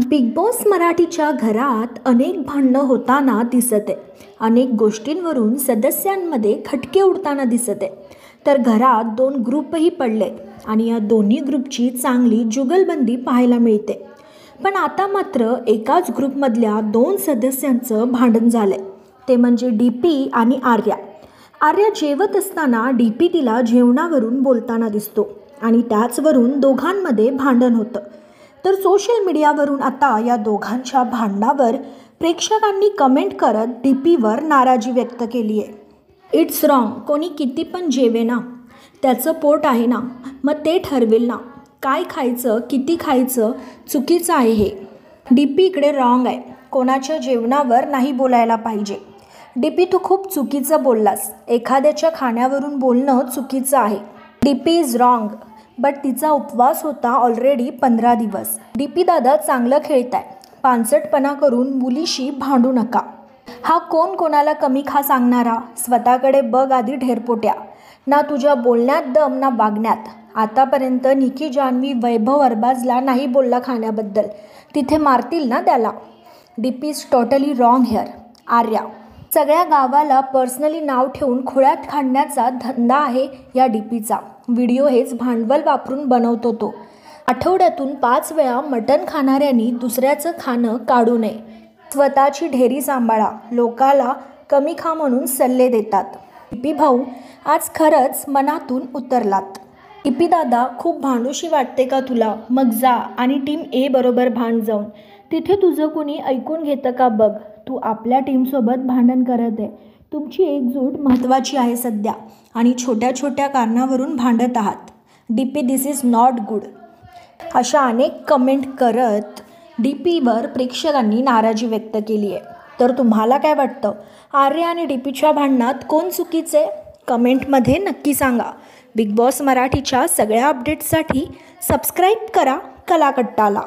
Big boss मराठीच्या घरात अनेक भांडणं होताना दिसत आहे. अनेक गोष्टींवरून सदस्यांमध्ये खटके उडताना दिसत आहे. तर घरात 2 ग्रुपही पडले आणि या दोन्ही ग्रुपची चांगली जुगलबंदी पाहायला मिळते. पण आता मात्र एकाच ग्रुपमधल्या 2 सदस्यांचं भांडण झालंय. ते म्हणजे डीपी आणि आर्या. आर्या जेवत असताना डीपी तिला जेवणावरून बोलताना दिसतो आणि त्याचवरून दोघांमध्ये भांडण होतं. तर सोशल मीडियावरून आता या दोघांच्या भांडणावर प्रेक्षकांनी कमेंट करत डीपीवर नाराजी व्यक्त केली आहे. It's wrong. कोणी किती पण जेवे ना, त्याचं पोट आहे ना, मग ते ठरवेल ना काय खायचं, किती खायचं. चुकीचं आहे हे. डीपी इकडे रॉंग आहे. कोणाच्या जेवणावर नाही बोलायला पाहिजे. डीपी तू खूप चुकीचं बोललास. एखाद्याच्या खाण्यावरून बोलणं चुकीचं आहे. DP is wrong. बट तिचा उपवास होता ऑलरेडी 15 दिवस. डीपी दादा चांगलं खेळताय. पानसटपणा करून मुलीशी भांडू नका. हा कोण कोणाला कमी खा सांगणारा. स्वतःकडे बघ आधी ढेरपोट्या. ना तुझ्या बोलण्यात दम ना वागण्यात. आतापर्यंत निकी जान्हवी वैभव अरबाजला नाही बोलला खाण्याबद्दल. तिथे मारतील ना त्याला. DP is totally wrong here. Arya, सगळ्या गावाला पर्सनली नाव ठेवून खोळ्यात काढण्याचा धंदा आहे या डीपीचा. व्हिडिओ हेच भांडवल वापरून बनवतो तो. आठवड्यातून 5 वेळा मटण खाणाऱ्यांनी दुसऱ्याचं खाणं काढू नये. स्वतःची ढेरी सांभाळा. लोकाला कमी खा म्हणून सल्ले देतात. डीपी भाऊ, आज खरंच मनातून उतरलात. डीपी दादा, खूप भांडूशी वाटते का तुला? मग जा आणि टीम ए बरोबर भांड जाऊन. तिथे तुझं कोणी ऐकून घेतं का बघ. तू आपल्या टीमसोबत भांडण करत आहे. तुमची एकजूट महत्त्वाची आहे सध्या आणि छोट्या छोट्या कारणावरून भांडत आहात. DP, this is not good. अशा अनेक कमेंट करत डीपीवर प्रेक्षकांनी नाराजी व्यक्त केली आहे. तर तुम्हाला काय वाटतं? आर्या आणि डीपीच्या भांडणात कोण चुकीचे? कमेंटमध्ये नक्की सांगा. बिग बॉस मराठीच्या सगळ्या अपडेट्ससाठी सबस्क्राईब करा कलाकट्टाला.